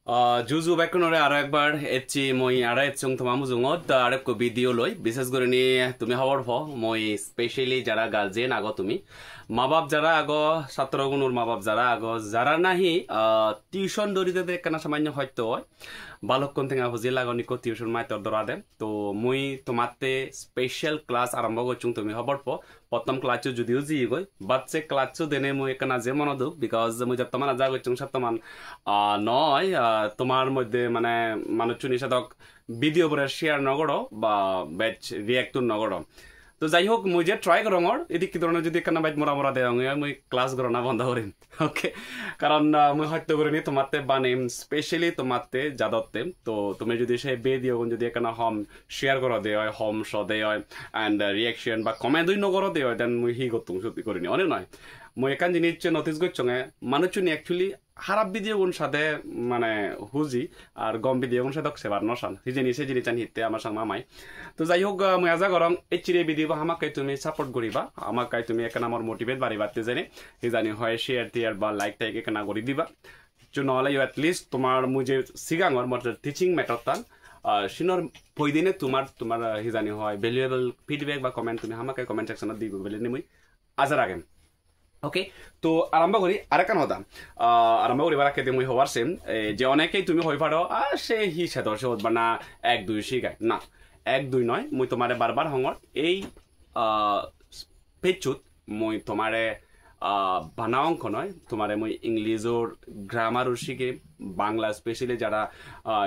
Juzu bekonore aro ekbar etchi moi ara etchung thoma mujungot arek ko video loi বিশেষ করে নি তুমি খবর হ মই স্পেশালি যারা গার্জিয়ান আগো তুমি মা বাপ যারা আগো ছাত্র গুণর মা বাপ যারা আগো যারা নাহি টিউশন দরিতে কেনা সামান্য হয়তো বালকক্ষণ থেকে বুঝি লাগনিক টিউশন মাই তোর দরা দে তো মুই তোমাতে স্পেশাল ক্লাস আরম্ভ করছুং তুমি খবর প প্রথম ক্লাস যদিও জি গই বাচ্চে ক্লাস দেনে মুই কেনা যে মন দুক বিকজ মুই যতমান যা করছুং সতমান নয় তোমার মধ্যে মানে মানুষজন সাধক ভিডিও পরে শেয়ার নগর বা ব্যাচ রিয়াক্ট নগর তো যাই হোক মুই যে ট্রাই করঙর এদিক কি ধরনের যদি কেন বাইট মরা মরা দেয় মুই ক্লাস করনা বন্ধ করিম ওকে কারণ মুই হয়তো করিনি তোমাতে বানিম স্পেশালি তোমাতে যাদতে তো তুমি যদি সেই বে দিও যদি কেন হম শেয়ার করা দেয় হয় হম শ দেয় হয় অ্যান্ড রিয়াকশন বা কমেন্ট দুই নগর দেয় হয় দেন মুই হি করতুম সত্যি করিনি অনেক নয় মুই একান জিনিস নটিস করছঙে মানুষজন অ্যাকচুয়ালি খারাপ ভিডিও কোন সাথে মানে হুজি আর গম ভিডিও কোন সাথে সেবার নসান হিজেনি সে জিনিস হিতে আমার সঙ্গে মামাই তো যাই হোক মুই আজা গরম এই চিরে ভিডিও আমাকে তুমি সাপোর্ট করিবা আমাকে তুমি এখানে আমার মোটিভেট বাড়িবাতে জানি হিজানি হয় শেয়ার টিয়ার বা লাইক টাইক এখানে করি দিবা নহলে এটলিস্ট তোমার মুই যে সিগাঙর মোট টিচিং মেথড টান সিনর পইদিনে তোমার তোমার হিজানি হয় ভ্যালুয়েবল ফিডব্যাক বা কমেন্ট তুমি আমাকে কমেন্ট সেকশনত দিব বলে মুই আজা রাখেন ওকে তো আরম্ভ করি আরেকান হতা আরম্ভ করি বারাকে মুই হওয়ার সেম যে অনেকেই তুমি হই পারো আর সে হি সেদর সে হত না এক দুই শিখায় না এক দুই নয় মুই তোমারে বারবার হঙর এই পেচুত মুই তোমারে বানা অঙ্ক নয় তোমারে মুই ইংলিশর গ্রামারও শিখে বাংলা স্পেশালি যারা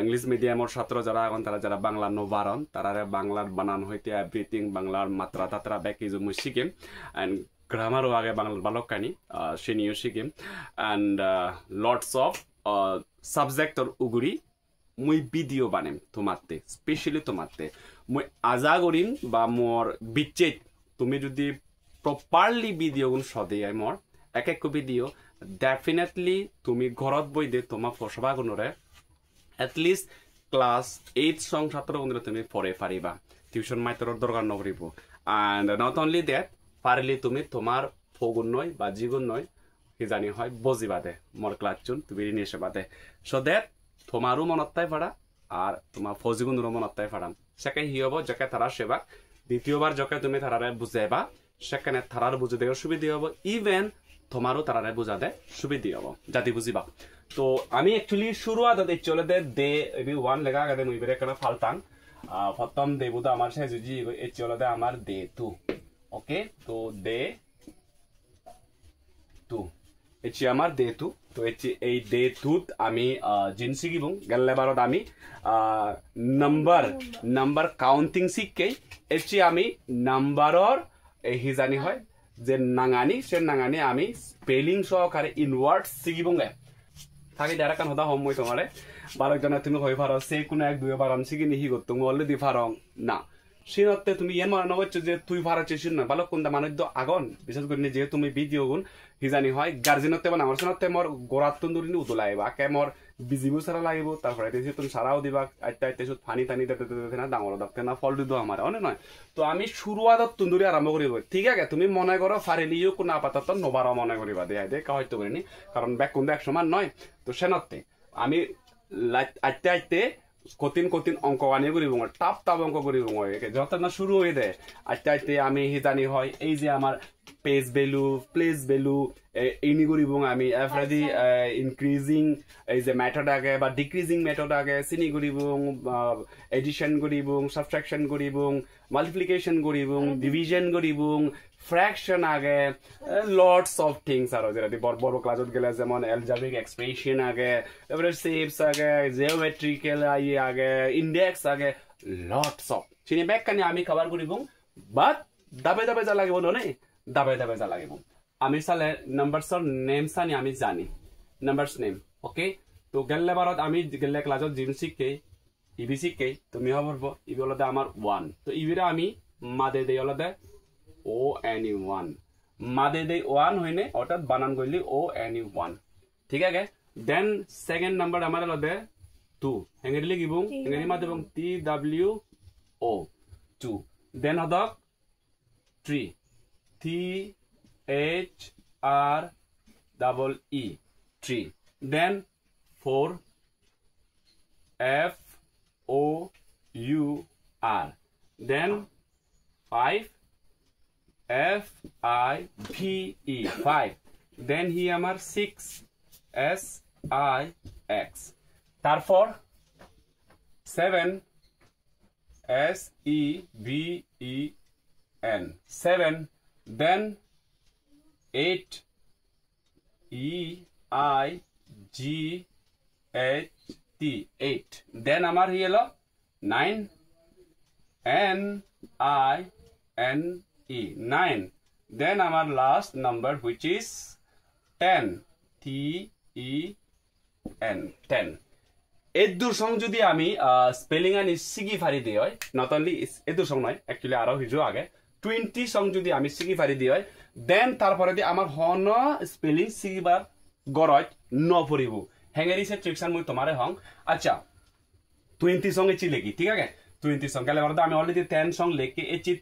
ইংলিশ মিডিয়ামর ছাত্র যারা এখন তারা যারা বাংলা নবারণ তারা বাংলার বানান হইতে এভরিথিং বাংলার মাত্রা তাত্রা ব্যাকি মুই শিখে অ্যান্ড গ্রামারও আগে বাংলার বালক কানি সে নিয়েও শিখিম অ্যান্ড লটস অফ সাবজেক্টর উগুরি মুই ভিডিও বানিম তোমাতে স্পেশালি তোমাতে মুই আজা করিম বা মোর বিচ্ছেদ তুমি যদি প্রপারলি ভিডিও গুণ সদিয়াই মোর এক এক ভিডিও ডেফিনেটলি তুমি ঘরত বই দে তোমার ফসবা গুণরে এটলিস্ট ক্লাস 8 সং ছাত্র গুণরে তুমি পড়ে পারিবা টিউশন মাইতর দরকার নকরিব অ্যান্ড নট অনলি দ্যাট পারলি তুমি তোমার ফগুন নয় বা জিগুন নয় কি জানি হয় বজিবা দে মোর ক্লাস চুন তুমি নিয়ে এসে বাদে সো দ্যাট তোমারও মনত্তাই ফাড়া আর তোমার ফজিগুনরও মনত্তাই ফাড়াম সেকে হি হব যাকে তারা সেবা দ্বিতীয়বার যাকে তুমি তারারে বুঝাইবা সেখানে তারার বুঝে দেওয়ার সুবিধা হব ইভেন তোমারও তারারে বুঝা দে সুবিধা হব যাতে বুঝিবা তো আমি অ্যাকচুয়ালি শুরু আদতে চলে দে এবি ওয়ান লেখা আগে মুই বেরে কেন ফালতাম প্রথম দেবুদা আমার সে জুজি এই চলে দে আমার দে টু ওকে তো দে টু এটি আমার দে টু তো এই দে টুত আমি জিন শিখিব গেলে বারত আমি নাম্বার কাউন্টিং শিখকে এটি আমি নাম্বারর হিজানি হয় যে নাঙানি সে নাঙানি আমি স্পেলিং সহকারে ইনওয়ার্ড শিখিব গে থাকি যারা কান হতা হম মই তোমারে বারকজনে তুমি হয়ে পারো সে কোনো এক দুই বার আমি শিখি নিহি করতো অলরেডি পারং না সিনতে তুমি ইয়ে মনে নবচ্ছ যে তুই ভাড়াচ্ছিস না ভালো কোনটা মানুষ আগন বিশেষ করে যে তুমি ভিডিও গুণ হিজানি হয় গার্জেনতে মানে আমার সিনতে মোর গোড়াত তুন্দুরি উদো লাগিব আকে মোর বিজিবো সারা লাগিব তারপরে তুমি সারাও দিবা আইতে আইতে ফানি টানি দিতে না ডাঙর দক্তে না ফল দিদো আমার অনেক নয় তো আমি শুরুয়াদত তুন্দুরি আরম্ভ করিব ঠিক আছে তুমি মনে করো ফারিলিও কোনো আপাতত নবার মনে করিবা দেয় দে হয়তো করিনি কারণ ব্যাক কোন এক সমান নয় তো সেনতে আমি আইতে আইতে কঠিন কঠিন অঙ্ক আনিয়ে করিব টাপ টাপ অঙ্ক করিব যত না শুরু হয়ে দেয় আইতে আইতে আমি হিজানি হয় এই যে আমার পেজ ভ্যালু প্লেস ভ্যালু ইনি করিব আমি এভারেজি ইনক্রিজিং এই যে মেথড আগে বা ডিক্রিজিং মেথড আগে চিনি করিব এডিশন করিব সাবট্রাকশন করিব মাল্টিপ্লিকেশন করিব ডিভিশন করিব ফ্র্যাকশন আগে লটস অফ থিংস আর যেটা বড় বড় ক্লাসত গেলে যেমন এলজাব্রিক এক্সপ্রেশন আগে তারপরে শেপস আগে জিওমেট্রিক্যাল আগে ইন্ডেক্স আগে লটস অফ চিনি ব্যাখ্যানি আমি কভার করিব বাট দাবে দাবে যা লাগিব নয় দাবে দাবে যা লাগিব আমি চালে নাম্বারসর নেম সানি আমি জানি নাম্বারস নেম ওকে তো গেলে বারত আমি গেলে ক্লাসত জিম শিখকে ইবি শিখকে তুমি হবো ইবি হলদে আমার 1 তো ইবিরা আমি মাদে দেই হলদে ও এন ইউ 1 মাদে দেই 1 হইনে অর্থাৎ বানান কইলি ও এন ইউ 1 ঠিক আছে দেন সেকেন্ড নাম্বার আমার হলদে 2 হেঙ্গেরি লিখিব হেঙ্গেরি মাদে এবং টি ডব্লিউ ও 2 দেন হদক 3 T H R double E 3 then 4 F-O-U-R. Then 5 F-I-V-E 5. Then here আমার 6 S-I-X. তারপর 7 S-E-V-E-N 7. Then 8 E-I-G-H-T 8. Then আমার হলো 9 N-I-N-E 9. Then our last number which is 10 T-E-N 10. এদুর সং যদি আমি স্পেলিং আনি সিগি ফারি দিই হয় নট অনলি এদুর সং নয় অ্যাকচুয়ালি আরো হিজো আগে 20 সং যদি আমি সিগি ফারি দিই হয় দেন তারপরে দি আমার হন স্পেলিং সিগিবার গরজ ন পড়িব হেঙ্গেরি সে ট্রিকশন মই তোমারে হং আচ্ছা 20 সং এচি লেগি ঠিক আছে 20 সং গেলে আমি অলরেডি 10 সং লেখি এচি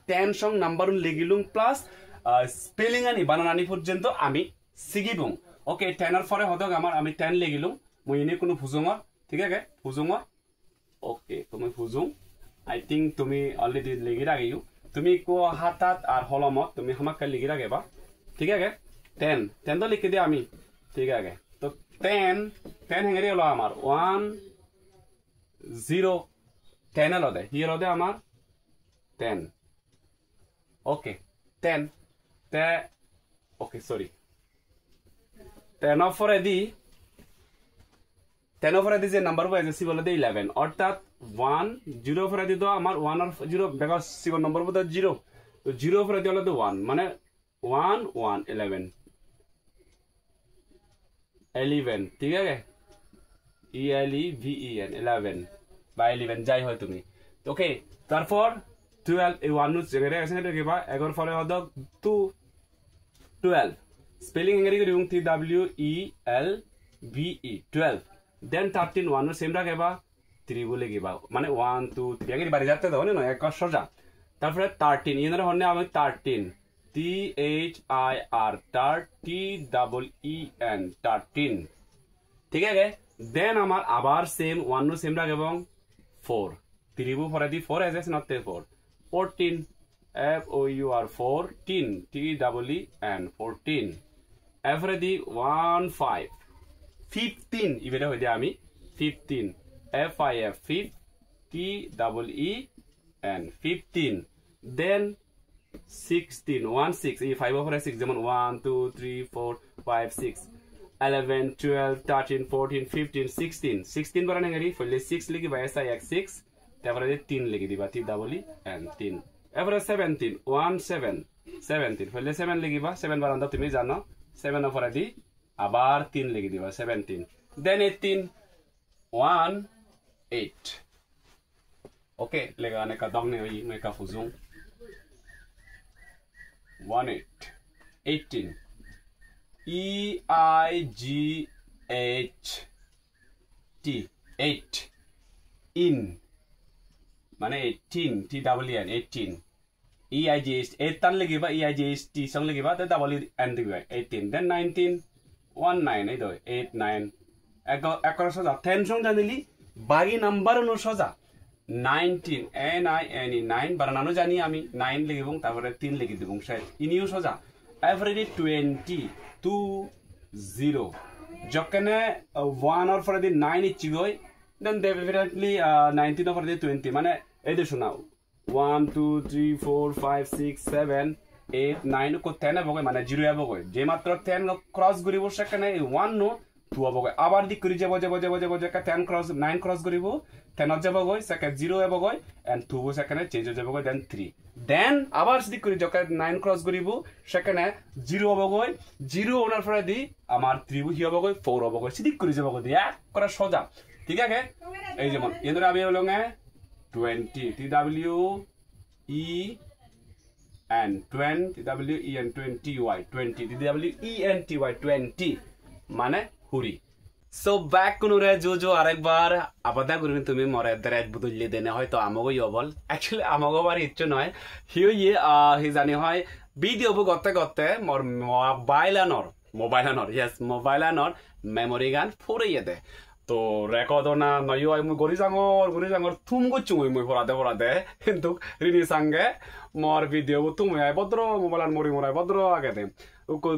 10 সং নাম্বার লেগিলুম প্লাস স্পেলিং আনি বানানানি পর্যন্ত আমি সিগিবুম ওকে 10 এর পরে হদক আমার আমি 10 লেগিলুম মই এনে কোনো ফুজুঙর ঠিক আছে ফুজুঙর ওকে তুমি ফুজুং আই থিংক তুমি অলরেডি লেগি রাগিও তুমি কো হাতাত আর হলমত তুমি হামাক লেগি রাগেবা ঠিক আছে 10 তো লিখে দিই আমি ঠিক আছে তো 10 হেঙ্গেরি হলো আমার 1 0 10 হলো দে হিয়ার দে আমার 10 ওকে 10 তে ওকে সরি 10 অফ ফর এদি 10 অফ এদি যে নাম্বার বলে সি বলে দে 11 অর্থাৎ 1 0 ফর এদি তো আমার 1 আর 0 বিকজ সি নম্বর বলে 0 তো 0 ফর এদি হলো তো 1 মানে 1 1 11 11 ঠিক আছে E L E V E N 11 বা 11 যাই হয় তুমি ওকে তারপর 12 এই 1 নুস জেরে আছে এটা কিবা এগর ফরে হদক 2 12 স্পেলিং এঙ্গেরি করি T W E L V E 12 then 13 1 নুস same রাখবা 3 বলে কিবা মানে 1 2 3 এঙ্গেরি বাড়ি যাচ্ছে দাও না এক সোজা তারপরে 13 ইনার হনে আমি 13 T H I R T W E N 13 ঠিক আছে দেন আমার আবার সেম 1 নুস সেম রাখবা 4 3 ফরে দি 4 এস not 4 14 F O U R 14 T W E N 14 এফরে দি 1 5 15 ইবেরে হই দি আমি 15 F I F 5 T W E N 15 then 16 1 6 এই 5 ওভারে 6 যেমন 1 2 3 4 5 6 11 12 13 14 15 16 16 বারান হেঙ্গেরি ফলে 6 লিখি বাই SI X 6 তারপরে 3 লিখি দিবা T W E N 3 এবারে 17 1 7 17 ফলে 7 লিখি বা 7 বারান তুমি জানো 7 ওভারে দি আবার 3 লিখি দিবা 17 then 18 1 8 ওকে লেগা নে কা দংনে ওই নে কা ফুজুং 1 8 18 E I G H T 8 in মানে 18 T W N 18 E I G H 8 tan লিখিবা E I G H T সং লিখিবা তে W N দিবা 18 then 19 1 9 এই দই 8 9 একর সোজা 10 সং জানিলি বাকি নাম্বার অনু সোজা 19 N I N E 9 বানানো জানি আমি 9 লিখিবং তারপরে 3 লিখি দিবং শায়দ ইনিও সোজা এভারেজ 20 2 0 যখনে 1 or for the 9 ইচ্ছি গই then definitely 19 over the 20 মানে এই যে শোনাও 1 2 3 4 5 6 7 8 9 কো 10 হবে মানে 0 হবে গই যে মাত্র 10 ক্রস করিব সেখানে 1 নো 2 হবে গই আবার দি করি যাব 10 ক্রস 9 ক্রস করিব 10 যাব গই সেকেন্ড 0 হবে গই এন্ড 2 সেকেন্ডে চেঞ্জ হয়ে যাব গই দেন 3 দেন আবার দি করি যখন 9 ক্রস করিব সেখানে 0 হবে গই 0 ওনার পরে দি আমার 3 হি হবে গই 4 হবে গই সিদি করি যাব গই দিয়া করা সোজা ঠিক আছে এই যেমন এদের আমি হলো 20 T W E N 20 T W E N 20 Y 20 T W E N T Y 20 মানে হুরি সো ব্যাক কোনরে জো আরেকবার আপাদা করবেন তুমি মরে দরাত বদলে দেনে হয়তো আমাগো ইবল অ্যাকচুয়ালি আমাগো বার ইচ্ছা নয় হিও হি জানি হয় ভিডিও বু গতে মোর mobile Anar yes mobile Anar memory গান ফুরিয়ে দে তো রেকর্ড না নয় মই গরি জাঙর থুম গচ্ছু মই পড়াতে কিন্তু রিনি সাঙ্গে মর ভিডিও তুমি আই ভদ্র মোবাইল মরি মরাই ভদ্র আগে দে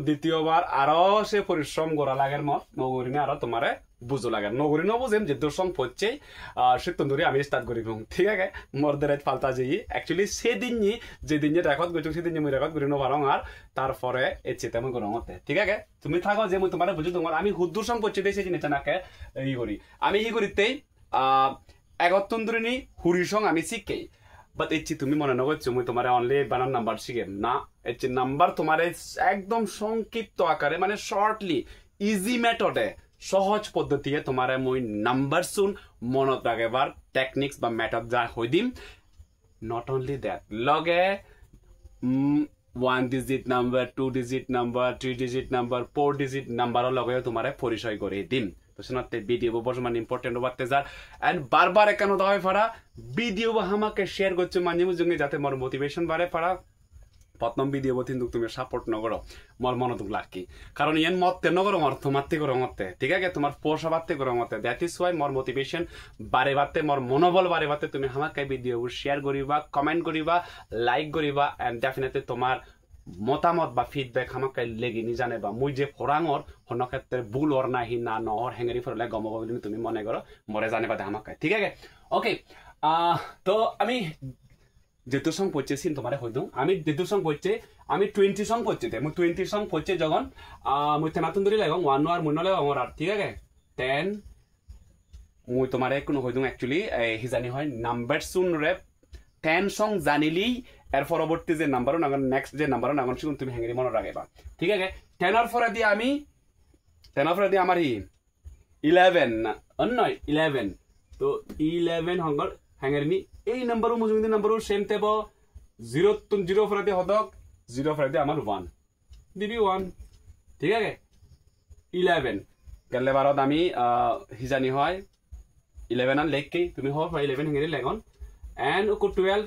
দ্বিতীয়বার আরো সে পরিশ্রম করা লাগে মর নগরী আরো তোমারে বুঝো লাগে নগরী নবুঝেম যে দর্শন পড়ছে সে তন্দুরি আমি স্টার্ট করি ঠিক আছে মরদের ফালতা যেই অ্যাকচুয়ালি সেদিন যেদিন রেকর্ড করছো সেদিন মই রেকর্ড করি নবার আর তারপরে এ চেতে আমি গরমতে ঠিক আছে তুমি থাকো যে মই তোমার বুঝো তোমার আমি হুদ্দুর সং পড়ছে সেই জিনিসটা নাকে ই করি আমি ই করিতেই এগতন্দুরিনী হুরি সং আমি শিখেই বাট এচ্ছি তুমি মনে নগরছো মই তোমার অনলি বানান নাম্বার শিখেম না এচ্ছি নাম্বার তোমার একদম সংক্ষিপ্ত আকারে মানে শর্টলি ইজি মেথডে সহজ পদ্ধতিয়ে তোমার মই নাম্বার শুন মনত রাখবার টেকনিক্স বা মেথড যা হই দিম নট অনলি দ্যাট লগে 1 digit number 2 digit number 3 digit number 4 digit নাম্বারের লগে তোমার পরিচয় করে দিম তো শোনাতে ভিডিও বর্তমান ইম্পর্টেন্ট বাড়তে যার এন্ড বারবার একানো হয় ফারা ভিডিও আমাকে শেয়ার করছো মাঝে মাঝে যাতে মোর মোটিভেশন বাড়ে ফারা প্রথম ভিডিও কিন্তু তুমি সাপোর্ট নগর মোর মনে তো লাকি কারণ ইয়ান মতে নগর অর্থ মারতে করো মতে ঠিক আছে তোমার পোষা বাড়তে করো মতে that is Y more motivation বাড়ে বাড়তে মোর মনোবল বাড়ে বাড়তে তুমি আমাকে ভিডিও শেয়ার করিবা কমেন্ট করিবা লাইক করিবা এন্ড ডেফিনেটলি তোমার মতামত বা ফিডব্যাক আমাকে লেগে নি জানে বা মুই যে ফরাঙর হন ক্ষেত্রে ভুল ওর নাহি না নহর হেঙ্গারি ফরলে গমব বলে তুমি মনে করো মরে জানে বাদে আমাকে ঠিক আছে ওকে তো আমি যেহেতু সং পড়ছে তোমার হই দিও আমি যেহেতু সং পড়ছে আমি 20 সং পড়ছে মই 20 সং পড়ছে যখন মই তেনাতুন ধরে লাগাম 1 আর মনে লাগাম আর ঠিক আছে 10 মই তোমার কোনো হই দিও অ্যাকচুয়ালি হিজানি হয় নাম্বার শুন রে 10 সং জানিলি এর পরবর্তী যে নাম্বারও নাগন নেক্সট যে নাম্বারও নাগন শুন তুমি হেঙ্গেরি মনে রাখবা ঠিক আছে 10 এর পরে দি আমি 10 এর পরে দি আমার 11 নয় 11 তো 11 হঙ্গর হেঙ্গেরি এই নাম্বারও মুজুমিদি নাম্বারও সেম তেব 0 ফরে দি হদক 0 ফরে দি আমার 1 দিবি 1 ঠিক আছে 11 গেলে বারত আমি হিজানি হয় 11 আন লেখকে তুমি হব 11 হেঙ্গেরি লেগন এন্ড উকো 12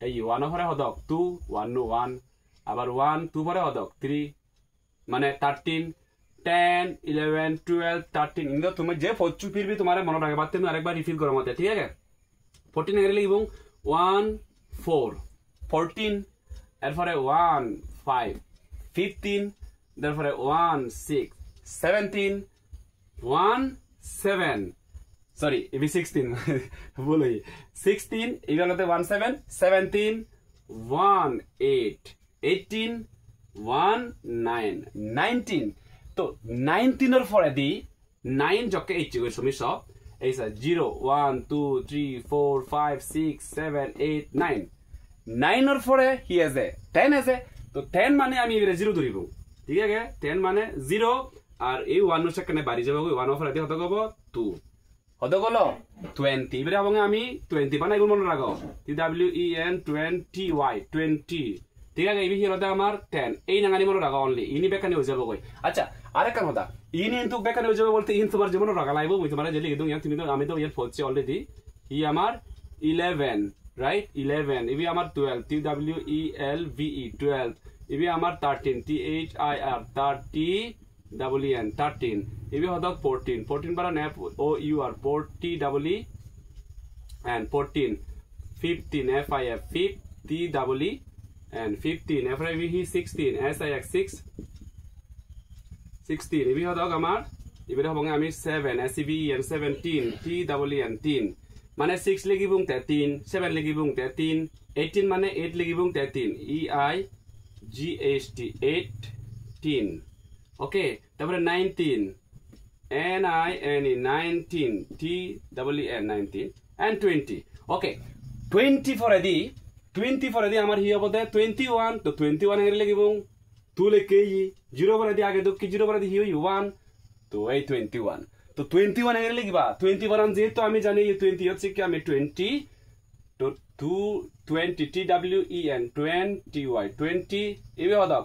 এই 1 ফরে হদক 2 1 1 আবার 1 2 ফরে হদক 3 মানে 13 10 11 12 13 ইন্দো তুমি যে ফচ্চু ফিরবি তোমারে মনে রাখবা তুমি আরেকবার রিফিল করো মতে ঠিক আছে 14 এর লিখব 1 4 14 এরপরে 1 5 15 তারপরে 1 6 17 1 7 সরি এবি 16 বলি 16 এগুলোতে 1 7 17 1 8 18 1 9 19 তো 19 এর পরে দি 9 জকে এইচ কই সমি সব এইসা 0 1 2 3 4 5 6 7 8 9 9 এর পরে কি আছে 10 আছে তো 10 মানে আমি এর 0 ধরিব ঠিক আছে 10 মানে 0 আর এই 1 এর সেখানে বাড়ি যাব 1 এর পরে দি হতে গব 2 হতে গেল 20 এবারে এবং আমি 20 বানাই গুণ মনে রাখো TWEN 20Y 20 ঠিক আছে এই হতে আমার 10 এই নাঙানি মনে রাখো অনলি ইনি বেকানি হয়ে যাব কই আচ্ছা আরেক কথা ইনি কিন্তু বেকানি হয়ে যাবে বলতে ইন তোমার জীবন রাখা লাইব আমি তোমার যে লিখে দিই তুমি তো আমি তো ইয়ার ফলছি অলরেডি ই আমার 11 রাইট 11 ইবি আমার 12 TWELVE 12 ইবি আমার 13 THIR 30WN 13 ইবি হদক 14 14 বারা নেপ OUR 40WE and 14 15 FIF 50WE and 15 FIVE 16 SIX 6 16 ইবি হদক আমার ইবি হবং আমি 7 SCVEN 17 TWEN 3 মানে 6 লিখিবং 13 7 লিখিবং 13 18 মানে 8 লিখিবং 13 EIGHT 18 ওকে তারপরে 19 NINE 19 TWEN 19 and 20 ওকে 20 ফরে দি 20 ফরে দি আমার হি হবো 21 তো 21 এর লিখিবং 2 লিখে 0 ফরে দি আগে তো কি 0 ফরে দি হি 1 তো এই 21 তো 21 এর লিখবা 21 যেহেতু আমি জানি 20 হচ্ছে কি আমি 20 তো 20 TWEN 20Y 20 এবে হদা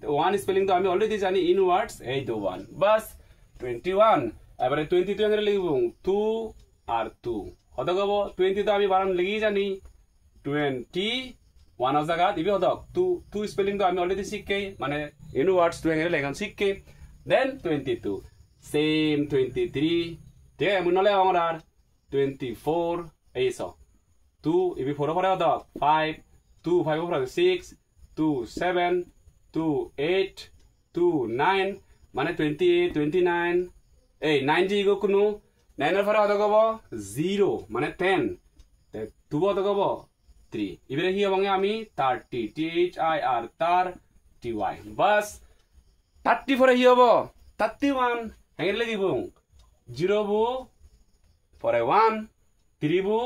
1 স্পেলিং তো আমি অলরেডি জানি ইনওয়ার্ডস এই তো 1 বাস 21 এবারে 22 এর লিখব 2 আর 2 হদা গব 20 তো আমি বারান লিখি জানি 20 1 জায়গা দিবি হদক 2 স্পেলিং তো আমি অলরেডি শিখকে মানে ইনওয়ার্ডস 2 এর লেখান শিখকে দেন 22 same 23 ঠিক আছে মুনলে আমার 24 এইসো 2 ইবি 4 পরে দাও 5 2 5 পরে 6 2 7 2 8 2 9 মানে 28 29 এই 90 গো কোনো 9 এর পরে কত গব 0 মানে 10 তে 2 কত গব 3 ইবরে হি এবং আমি 30 THIR তার TY বাস 30 পরে হি হবো 31 হেঙ্গে লাগিব 0 বু পরে 1 3 বু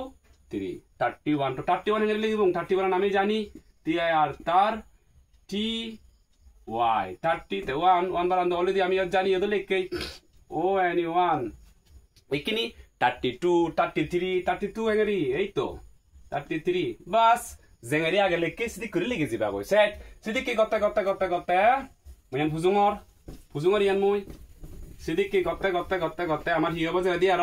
3 31 তো 31 হেঙ্গে লাগিব 31 আমি জানি TIR তার TY 30 তে 1 বারান্দ অলরেডি আমি জানি এদ লিখকে ON1 এইখিনি 32 33 32 হেঙ্গেরি এই তো 33 বাস জেঙ্গেরি আগে লিখকে সিদি করে লিখে যাবা কই সেট সিদি কি গতে ময়ান ফুজুঙর ইয়ান মই সিদি কি গতে আমার হি হবো যে দি আর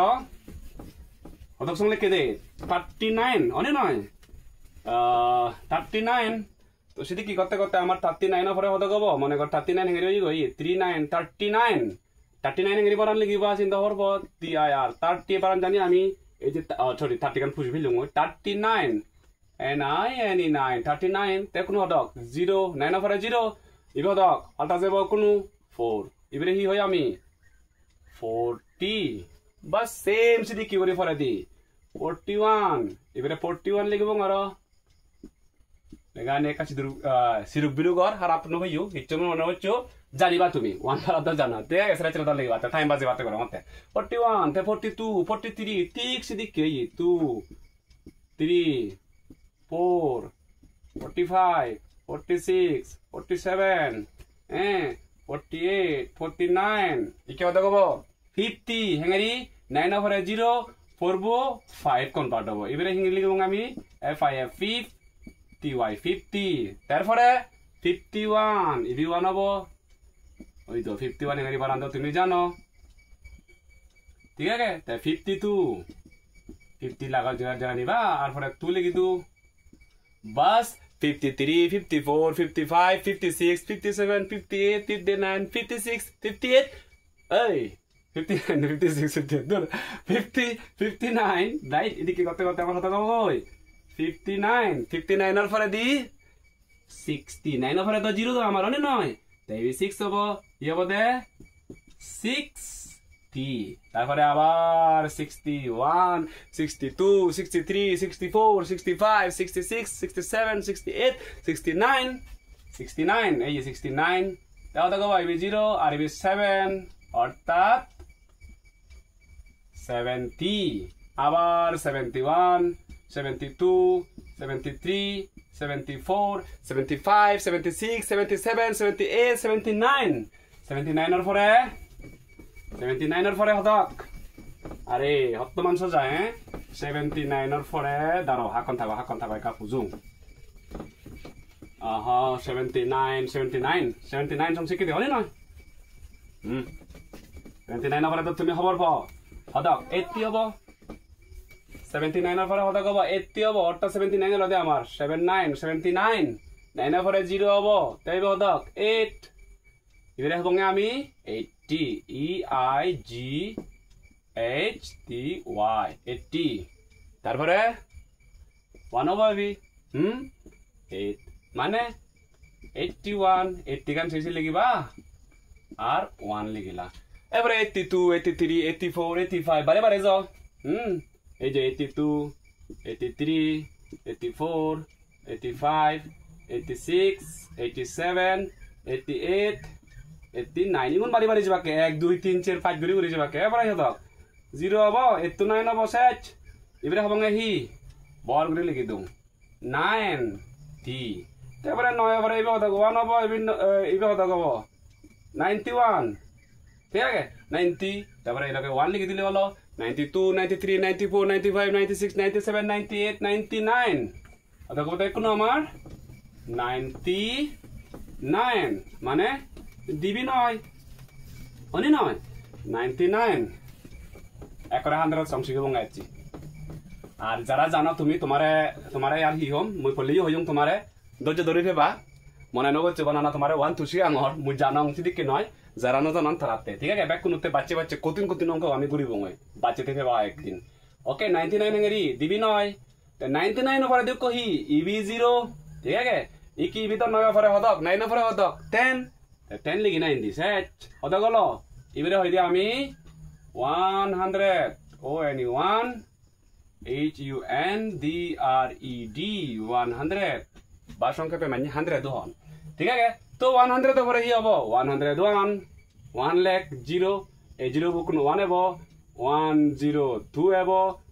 অদক সং লিখে দে 39 অনে নয় 39 তো সিদি কি গতে আমার 39 পরে হদক হবো মনে কর 39 হেঙ্গেরি হই গই 39 হেঙ্গেরি বানান লিখিবা চিন্তা করব TIR 30 বানান জানি আমি এই যে সরি 30 কান ফুসি ফেলুম 39 NI 39 তে কোনো হদক 0 9 পরে 0 ইবে হদক আলটা যাব কোনো 4 ইবে হি হয় আমি 40 বাস সেম সিদি কি করে পরে দি 41 ইবে 41 লিখব আর এখানে কাছে সিরুক বিরুগর আর আপনি হইও হিচম মনে হচ্ছে জানিবা তুমি ওয়ান ফারাদা জানা তে এসরা চলতা লাগবা তে টাইম বাজে বাতে করো মতে 41 তে 42 43 ঠিক সিদি কে 2 3 4 45 46 47 48 49 ইকে হতে গব 50 হেঙ্গেরি 9 ওভারে 0 4 5 কনভার্ট হবো এবারে হিঙ্গি লিখব আমি FIF 50 TY 50 তারপরে 51 ইবি 1 হবো ওই তো 51 হেঙ্গেরি বানান তো তুমি জানো ঠিক আছে তে 52 50 লাগা জায়গা নিবা আর পরে 2 লিখি দু বাস 53 54 55 56 57 58 59 56 58 এই 59 56 58 50 59 রাইট এদিকে কত আমার কথা কই 59 এর পরে দি 69 এর পরে তো 0 তো আমার অনে নয় তাই 6 হবো ই হবো দে 60 তারপরে আবার 61 62 63 64 65 66 67 68 69 69 এই 69 তাও দেখো আইবি 0 আর আইবি 7 অর্থাৎ 70 আবার 71 72 73 74 75 76 77 78 79 79 এর পরে 79 এর পরে হদক আরে হত মানুষ যায় 79 এর পরে দাঁড়ো হাকন থাকো একা ফুজুং 79 সং শিখি দিও না 79 এর পরে তো তুমি খবর পাও হদক 80 হবো 79 এর পরে হদক হবো 80 হবো অর্থাৎ 79 এর লদে আমার 79 9 এর পরে 0 হবো তাই হদক 8 এবারে হবো আমি 80 EIGHTY 80 তারপরে 1 হবো আমি 8 মানে 81 80 গান শেষে লিখিবা আর 1 লিখিলা এবারে 82 83 84 85 বারে বারে যাও এই যে 82 83 84 85 86 87 88 89 ইগুন বাড়ি বাড়ি যাবাকে 1 2 3 4 5 ঘুরি ঘুরি যাবাকে এবারে হতো 0 হবো 89 হবো সেট এবারে হবো হি বল করে লিখি দઉં 9 টি তারপরে 9 এবারে এবে হতো 1 হবো এবে হতো হবো 91 ঠিক আছে 90 তারপরে এটাকে 1 লিখে দিলে হলো 92 93 94 95 96 97 98 99 অত কত কোনো আমার 99 মানে দিবি নয় অনি নয় 99 একরে 100 সং শিখে বঙ্গাইছি আর যারা জানো তুমি তোমারে আর হি হম মুই পলিও হইম তোমারে ধৈর্য ধরে ফেবা মনে নগো বানানা তোমারে 1 2 3 আঙর মুই জানো সিদিকে নয় যারা নজন তারাতে ঠিক আছে ব্যাক কোনতে বাচ্চা বাচ্চা কঠিন অঙ্ক আমি করিব মই বাচ্চা থেকে বা একদিন ওকে 99 এরি দিবি নয় 99 ওপরে দেখ কহি ইবি 0 ঠিক আছে ইকি ইবি তো 9 ওপরে হদক 9 ওপরে হদক 10 লিখি না ইন্দি সেট হদক হলো ইবিরে হই দি আমি 100 O N E 1 HUNDRED 100 বা সংক্ষেপে মানে 100 হন ঠিক আছে তো 100 ওপরে কি হবো 101 1 লাখ 0 এই 0 বুকুন 1 এব 102 এব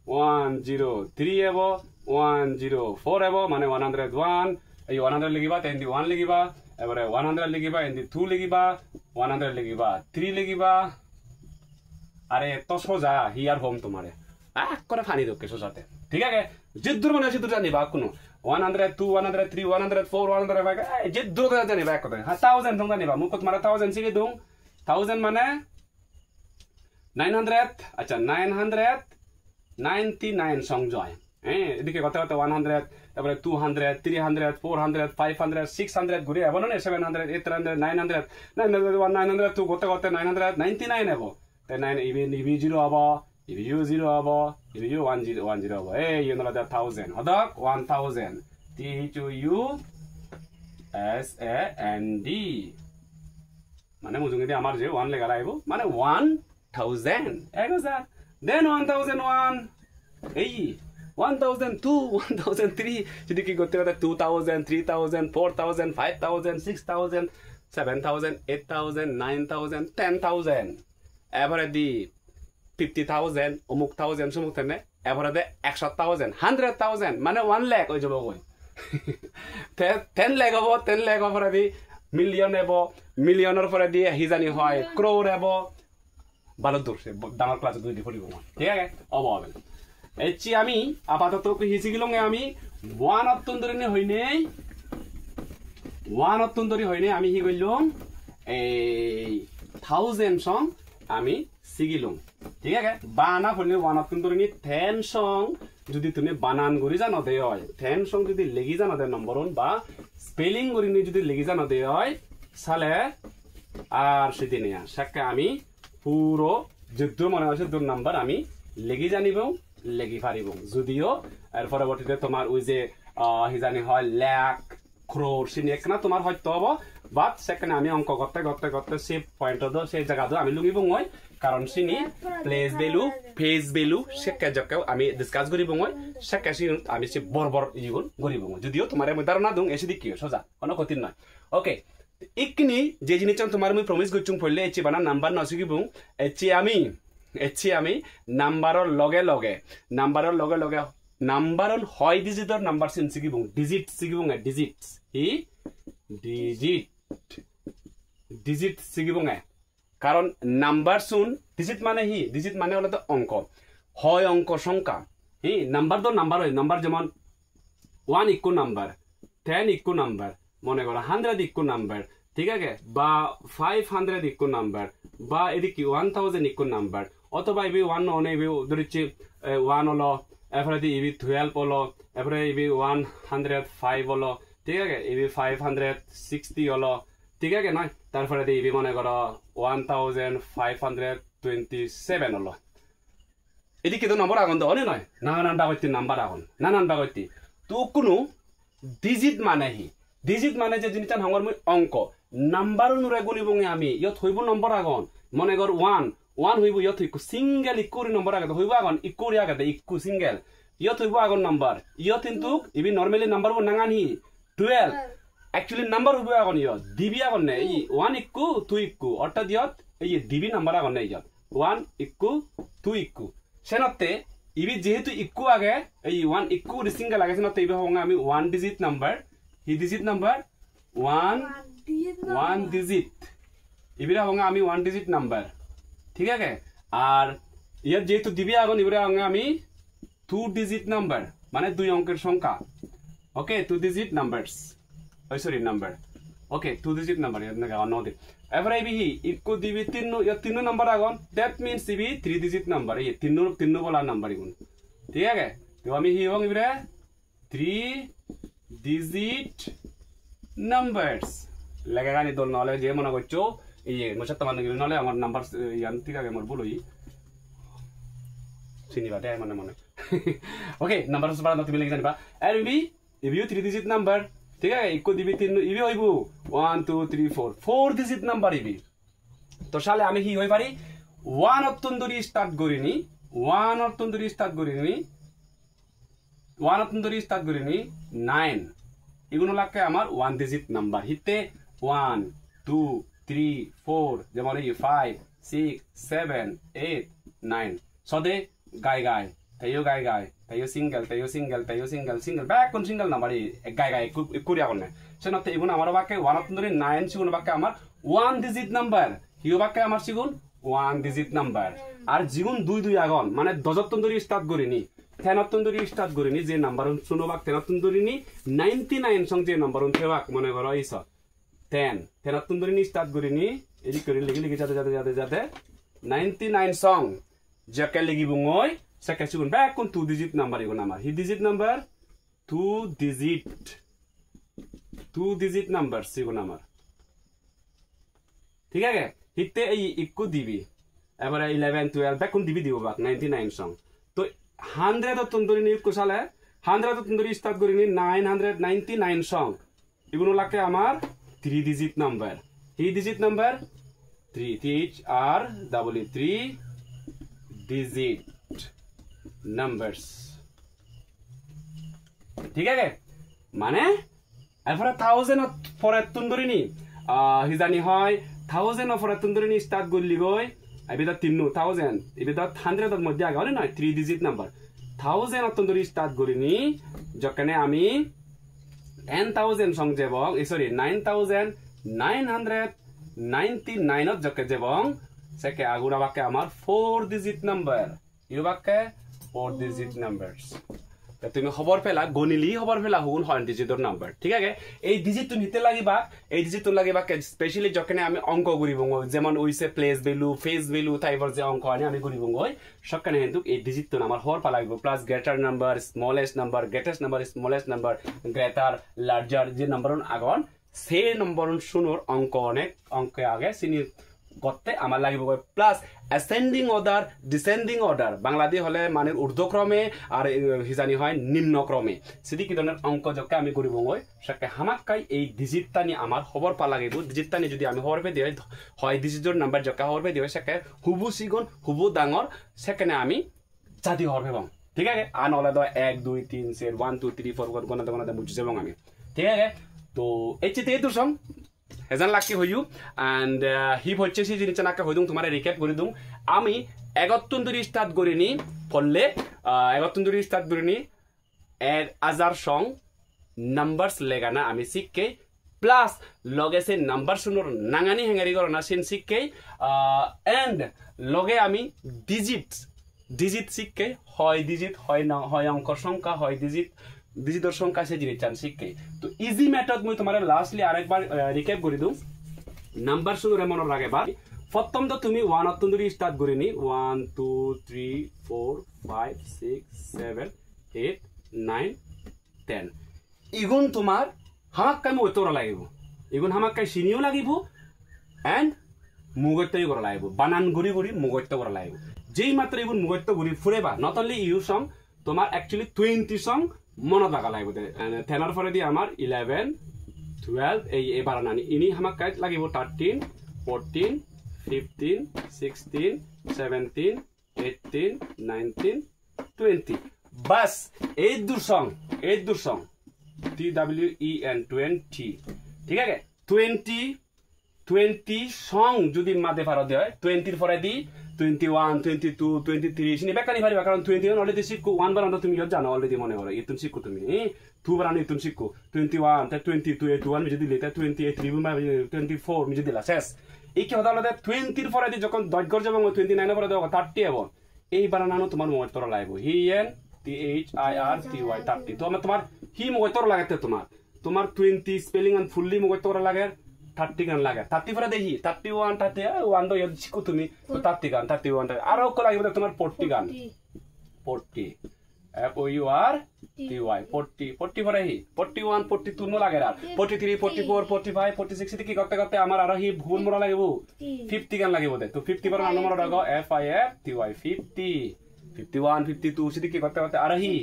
103 এব 104 এব মানে 101 এই 100 লিখিবা তেন দি 1 লিখিবা এবারে 100 লিখিবা এন দি 2 লিখিবা 100 লিখিবা 3 লিখিবা আরে তো সোজা হিয়ার হোম তোমারে করে ফানি দোকে সোজাতে ঠিক আছে জিদ্দুর মানে জিদ্দুর জানিবা কোনো 102 103 104 105 জিদ্দুর কথা জানিবা এক কথা 1000 তোমরা জানিবা মুকত মারা 1000 সিরি দুং 1000 মানে 900 আচ্ছা 999 সংজয় এদিকে কথা কথা 100 তারপরে 200 300 400 500 600 ঘুরে এবো না 700 800 900 900 2 করতে করতে 999 এবো 9 ইবি 0 হবো ইবি 0 হবো ইবি 10 হবো এই ইউ নো দ্যাট 1000 হদক 1000 THUSAND মানে মুজুঙ্গি আমার যে 1 লেখা লাইব মানে 1000 1000 দেন 1001 এই 1002 1003 যদি কি করতে করতে 2000 3000 4000 5000 6000 7000 8000 9000 10000 এবারে দি 50,000 অমুক 1000 সমুক তেনে এবারে দে 100,000 100,000 মানে 1 লাখ হয়ে যাব কই 10 লাখ হবো 10 লাখ পরে দি মিলিয়ন হব মিলিয়নের পরে দিয়ে হিজানি হয় ক্রোর হব ভালো দূর ডাঙর ক্লাসে দুই পড়িব ঠিক আছে অবহেল এচি আমি আপাতত হিসি গেল আমি 1 অত্যন্তরী হইনে 1 অত্যন্তরী হইনে আমি হি গইলাম এই 1000 সং আমি সিগিলুম ঠিক আছে বানা হইলে 1 অত্যন্তরী 10 সং যদি তুমি বানান করি জানো দে হয় 10 সং যদি লেগি জানো দে নম্বর 1 বা স্পেলিং করি যদি লেগি জানো দে হয় সালে আর সেদিনে সাক্ষে আমি পুরো যুদ্ধ মনে আছে দুর নাম্বার আমি লেগি জানিব লেগি পারিব যদিও এর পরবর্তীতে তোমার ওই যে হিজানি হয় লাখ ক্রোর সিনি একনা তোমার হয়তো হবো বাট সেখানে আমি অঙ্ক করতে করতে করতে সে পয়েন্ট সেই জায়গা আমি লুগিব মই কারণ সিনি প্লেস ভ্যালু ফেস ভ্যালু সেকে জকে আমি ডিসকাস করিব মই সেকে সিনি আমি সে বরবর ইগুন করিব মই যদিও তোমার মই ধারণা দুং এসে দিকি সোজা কোনো কঠিন নয় ওকে ইকনি যে জিনিস তোমার মই প্রমিস গইচুং পড়লে এচি বানা নাম্বার নসিকিব এচি আমি নাম্বারর লগে লগে নাম্বারন হয় ডিজিটর নাম্বার সিন সিকিব ডিজিট সিকিব ডিজিটস ই ডিজিট সিকিব কারণ নাম্বার শুন ডিজিট মানে হলো তো অঙ্ক হয় অঙ্ক সংখ্যা হি নাম্বার তো নাম্বার হয় নাম্বার যেমন 1 ইকু নাম্বার 10 ইকু নাম্বার মনে করো 100 ইকু নাম্বার ঠিক আছে বা 500 ইকু নাম্বার বা এদিকে 1000 ইকু নাম্বার অথবা ইবি 1 অনে ইবি ধরিছি 1 হলো এরপরে দি ইবি 12 হলো এরপরে ইবি 105 হলো ঠিক আছে ইবি 560 হলো ঠিক আছে নয় তারপরে দি ইবি মনে করো 1527 হলো এদিকে তো নম্বর আগুন তো অনে নয় নানান বাগতি নাম্বার আগুন নানান বাগতি তো কোনো ডিজিট মানে যে জিনিসটা হাঙ্গর মই অঙ্ক নাম্বার নুরে গুনিব আমি ইয়ত হইব নম্বর আগুন মনে কর 1 হইব ইয়ত হইব সিঙ্গেল ইকুরি নম্বর আগে হইব আগুন ইকুরি আগে ইকু সিঙ্গেল ইয়ত হইব আগুন নাম্বার ইয়ত কিন্তু ইবি নরমালি নাম্বার নাঙানি 12 অ্যাকচুয়ালি নাম্বার হইব আগুন ইয়ত দিবি আগুন নে এই 1 ইকু 2 ইকু অর্থাৎ ইয়ত এই দিবি নাম্বার আগুন নে ইয়ত 1 ইকু 2 ইকু সেনতে ইবি যেহেতু ইকু আগে এই 1 ইকু সিঙ্গেল আগে সেনতে ইবি হং আমি 1 ডিজিট নাম্বার হি ডিজিট নাম্বার 1 ডিজিট ইবিরা হং আমি 1 ডিজিট নাম্বার ঠিক আছে আর ইয়ার যেহেতু দিবি আগুন ইবিরা হং আমি 2 ডিজিট নাম্বার মানে 2 অঙ্কের সংখ্যা okay 2 digit numbers sorry number okay 2 digit number ইয়ার না গাওয়া নদে এবারে ইবি ইকু দিবি 3 নাম্বার আগুন দ্যাট মিন্স ইবি 3 ডিজিট নাম্বার এই 3 বলা নাম্বার ইগুন ঠিক আছে তো আমি হি হং ইবিরা 3 ডিজিট নাম্বারস লাগাগানি দল নলে যে মনে করছো iye mo chatta man nole amar number yan tika ge mor boloi sini ba dai mane okay number subara no tumi legi janiba and ibi ibi 3 digit number ঠিক আছে ইকো দিবি 3 ইবি হইব 1 2 3 4 4 digit number ইবি তো শালে আমি কি হই পারি 1 অতন্দরি start করিনি 1 অতন্দরি স্টার্ট করিনি 1 অতন্দরি স্টার্ট করিনি 9 এগুলো লাগে আমার 1 ডিজিট নাম্বার হিতে 1 2 3 4 যেমন এই 5 6 7 8 9 সদে গায় tayo gay tayo single back on single number gay kuria konne so note igun amar bakke 1 অতন্দরি 9 sigun bakke amar 1 digit number hiyo bakke amar sigun 1 digit number আর জিগুন 2 2 আগুন মানে 10 অতন্দরি স্টার্ট করিনি 10 অতন্দরি স্টার্ট করিনি যে number শুনো বাক 10 অতন্দরি নি 99 সং যে নাম্বার থেবাক মনে করো ইস 10 অতন্দরি নি স্টার্ট করিনি এডি করে লিখি যাতে 99 সং যাকে লিখি বুঙই Second sigun back on 2 digit number igun amar hi digit number 2 digit number sigun amar ঠিক আছে হিতে এই ইকো দিবি এবারে 11 12 back on দিবি দিব বাক 99 সং তো 100 অতন্দরি নি ইকো সালে 100 অতন্দরি স্টার্ট করিনি 999 সং ইগুনো লাগে আমার 3 digit number hi digit number 3 digit numbers ঠিক আছে মানে এরপরে 1000 পরে তুন্দরিনি হিজানি হয় 1000 পরে তুন্দরিনি স্টার্ট করলি গই এবিদা 3000 এবিদা 100 এর মধ্যে আগে না 3 ডিজিট নাম্বার 1000 তুন্দরি স্টার্ট করিনি যখনে আমি 10000 সং জেবং সরি 9999 ত যকে জেবং সেকে আগুরা বাকে আমার 4 ডিজিট নাম্বার ইউ বাকে 4 digit numbers তুমি খবর পেলা গনিলি খবর পেলা হুন 1 ডিজিটৰ নাম্বার ঠিক আছে এই ডিজিট তুমি নিতে লাগিবা এই ডিজিট তুমি লাগিবা স্পেশালি যখনে আমি অঙ্ক করিব যেমন ওইসে প্লেস ভ্যালু ফেস ভ্যালু টাইপৰ যে অঙ্ক আনি আমি করিব সবখানে কিন্তু এই ডিজিট তো আমার হর পা লাগিব plus greater number smallest number greatest number smallest number greater larger যে নাম্বারন আগন সে নাম্বারন শুনোর অঙ্ক অনেক অঙ্কে আগে চিনি গতে আমার লাগিব plus ascending order descending order Bangladesh হলে মানে ঊর্ধ্বক্রমে আর হিজানি হয় নিম্নক্রমে সেদি কি ধরনের অঙ্ক যকে আমি করিব সেকে হামাকাই এই ডিজিট টানি আমার খবর পা লাগিব ডিজিট টানি যদি আমি খবর পে দিই হয় ডিজিটৰ নাম্বার যকে খবর পে দিই সেকে হুবু সিগুন হুবু ডাঙর সেখানে আমি জাতি খবর পেবাম ঠিক আছে আন হলে 1 2 3 4 1 2 3 4 গণতে বুঝি যাবাম আমি ঠিক আছে তো এইচিতে এই দুসং হেজান লাকি হইউ and হিপ হচ্ছে সেই জিনিসটা নাকে হইদুম তোমারে রিক্যাপ করে দুম আমি 31 স্টার্ট করিনি ফললে 31 স্টার্ট করিনি 1000 সং নাম্বারস লেগানা আমি শিখকে প্লাস লগে সে নাম্বার শুনোর নাঙানি হেঙ্গারি করনা সেন শিখকে এন্ড লগে আমি ডিজিট শিখকে হয় ডিজিট হয় না হয় অঙ্কর সংখ্যা হয় ডিজিটৰ সংখ্যা সে জিনিস চান শিখকে তো ইজি মেথড মই তোমারে লাস্টলি আরেকবার রিক্যাপ করে দিম নাম্বার শুনোরে মনে রাখে বা প্রথম তো তুমি 1 অতন্দরি স্টার্ট করিনি 1 2 3 4 5 6 7 8 9 10 ইগুন তোমার হামাক্কাই মইতরা লাগিব ইগুন হামাক্কাই সিনিও লাগিব এন্ড মুগত্যই করা লাগিব বানান গুড়ি মুগত্য করা লাগিব যেই মাত্র ইগুন মুগত্য গুড়ি ফুরেবা নট অনলি ইউ সং তোমার অ্যাকচুয়ালি 20 সং মনত লাগা লাগিব 10 পরে দি আমার 11 12 এই এবার নানি ইনি হামাক্কাই লাগিব 13 14 15 16 17 18 19 20 বাস এই দুসং TWEN 20 ঠিক আছে 20 সং যদি মাদে পারো দেয় 20 এর পরে দি 21 22 23 সিনি বেকানি পারিবা কারণ 21 অলরেডি শিখু 1 বার আমরা তুমি জানো অলরেডি মনে করো ইতুন শিখু তুমি 2 বার আমি ইতুন শিখু 21 তে 22 21 মি যদি লেতা 28 রিবু 24 মি যদি লা শেষ এই কি হদালে 20 এর পরে দি যখন দজ্ঞর যাব 29 এর পরে দাও 30 হবে এই বার নানো তোমার মনে তোরা লাগবে হিএন THIRTY 30 তো আমি তোমার কি মনে তোরা লাগাতে তোমার 20 স্পেলিং এন্ড ফুললি মনে তোরা লাগে 30 গান লাগে 30 পরে দেখি 31 31 তো শিখু তুমি তো 30 গান 31 আর কো লাগিব তোমার 40 গান 40 FOURTY 40 পরে হি 41 42 নো লাগে আর 43 44 45 46 কি করতে করতে আমার আর হি ভুল মরা লাগিব 50 গান লাগিব দে তো 50 পর নম্বর রাখো FIFTY 50 51 52 সিটি কি করতে করতে আর হি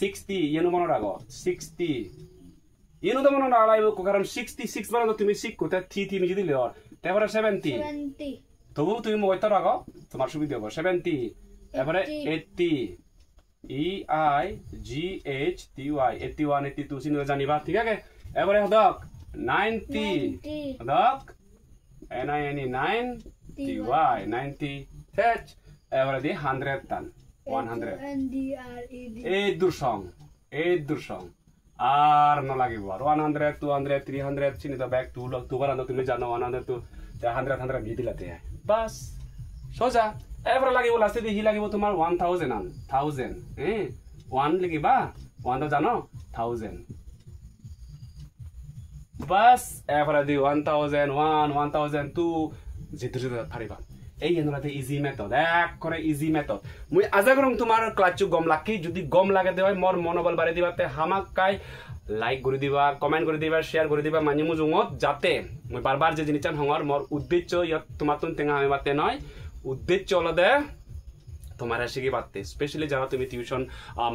60 ইয়েনো মনে রাখো 60 ইয়েনো তো মনে না লাগিব কারণ 66 বার তুমি শিখো তা 3 মিজি দিলে আর তারপরে 70 তবু তুমি মইতা রাখো তোমার সুবিধা হবে 70 এবারে 80 EIGHTY 81 82 সিনো জানিবা ঠিক আছে এবারে হদক 90 হদক NINE 90 H এবারে দি 100 টান 100 এই দুরসং আর ন লাগিব আর 100 200 300 চিনি তো ব্যাক টু লক দুবার আনো তুমি জানো 100 তো 100 দি দিলাতে বাস সোজা এবারে লাগিব লাস্টে দি হি লাগিব তোমার 1000 আন 1000 1 লিখিবা 1 তো জানো 1000 বাস এবারে দি 1001 1002 যেতে যেতে পারিবা এই এনরাতে ইজি মেথড এক করে ইজি মেথড মুই আজা করম তোমার ক্লাচু গম লাকি যদি গম লাগে দেওয়াই মোর মনোবল বাড়ি দিবাতে হামাকাই লাইক করে দিবা কমেন্ট করে দিবা শেয়ার করে দিবা মানি মুজুঙত যাতে মুই বারবার যে জিনিস হঙর মোর উদ্দেশ্য ইয়াত তোমার তুন টেঙা আমি বাতে নয় উদ্দেশ্য হলো দে তোমার শিখি পারতে স্পেশালি যারা তুমি টিউশন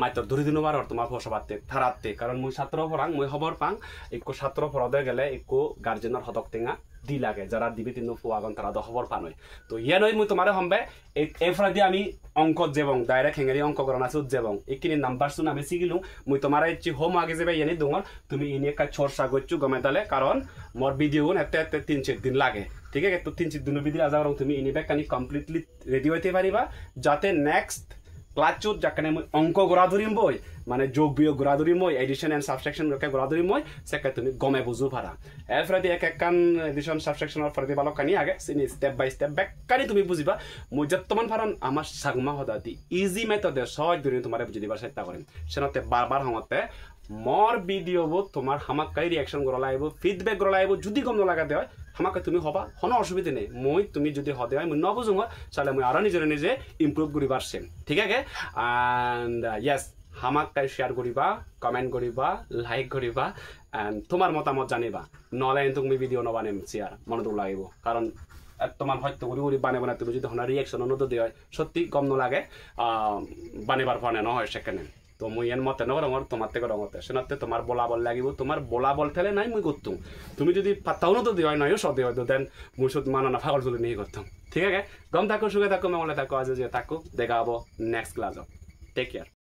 মাত্র ধরে দিন আর তোমার ফসা পারতে থারাতে কারণ মুই ছাত্র পড়াং মুই খবর পাং একো ছাত্র পড়াতে গেলে একো গার্জেনের হদক টেঙা দি লাগে যারা দিবি তিন ফুয়াগন তারা তো খবর পানই তো ইয়ে নয় মুই তোমার হম্বে এফরা দিয়ে আমি অঙ্ক যেবং ডাইরেক্ট হেঙ্গারি অঙ্ক করণ আছে যেবং এইখিনি নাম্বার শুন আমি শিখিলুম মুই তোমার ইচ্ছি হোম আগে যাবে ইয়ে দোঙর তুমি ইনি একটা চর্চা করছো গমে তালে কারণ মোর ভিডিও এতে 3-4 দিন লাগে ঠিক আছে তো 3-4 দিনের ভিতরে আজ তুমি ইনি ব্যাকানি কমপ্লিটলি রেডি হইতে পারিবা যাতে নেক্সট ক্লাচুত যাকানে মই অঙ্ক গোড়া ধরিম বই মানে যোগ বিয়োগ গোড়া ধরিম মই এডিশন এন্ড সাবট্রাকশন গোড়া ধরিম মই সেকা তুমি গমে বুঝু পারা এফরাদি এক কান এডিশন সাবট্রাকশন আর ফরদি বালক কানি আগে সিনি স্টেপ বাই স্টেপ ব্যাক কানি তুমি বুঝিবা মই যতমান ফারন আমার সাগমা হদাতি ইজি মেথডে সহজ ধরে তোমারে বুঝি দিবার চেষ্টা করিম সেনতে বারবার হমতে মোর ভিডিও বো তোমার হামাকাই রিঅ্যাকশন গড় লাইব ফিডব্যাক গড় লাইব যদি গম লাগাতে হয় হামাকে তুমি হবা কোনো অসুবিধা নেই মই তুমি যদি হদে হয় মই নবুঝুম তাহলে মই আরো নিজে ইমপ্রুভ করি পারছেন ঠিক আছে এন্ড ইয়েস হামাকাই শেয়ার করিবা কমেন্ট করিবা লাইক করিবা এন্ড তোমার মতামত জানিবা নহলে তুমি ভিডিও নবানিম শেয়ার মনে তো লাগিব কারণ তোমার হয়তো ঘুরি বানাবে তুমি যদি হনা রিঅ্যাকশন অনুরোধ দিয়ে হয় সত্যি কম লাগে বানিবার পারে নহয় সেখানে তো মুই এর মতে নরঙর তোমার থেকে রঙতে সেনাতে তোমার বলাবল লাগিব তোমার বলাবল থেলে নাই মুই করতুম তুমি যদি পাতাও তো দিও নয় সব দিও দেন মুই শুধু মানা না ফাগল চলে নিয়ে করতাম ঠিক আছে গম থাকো সুখে থাকো মঙ্গলে থাকো আজ যে থাকো দেখা হবো নেক্সট ক্লাস টেক কেয়ার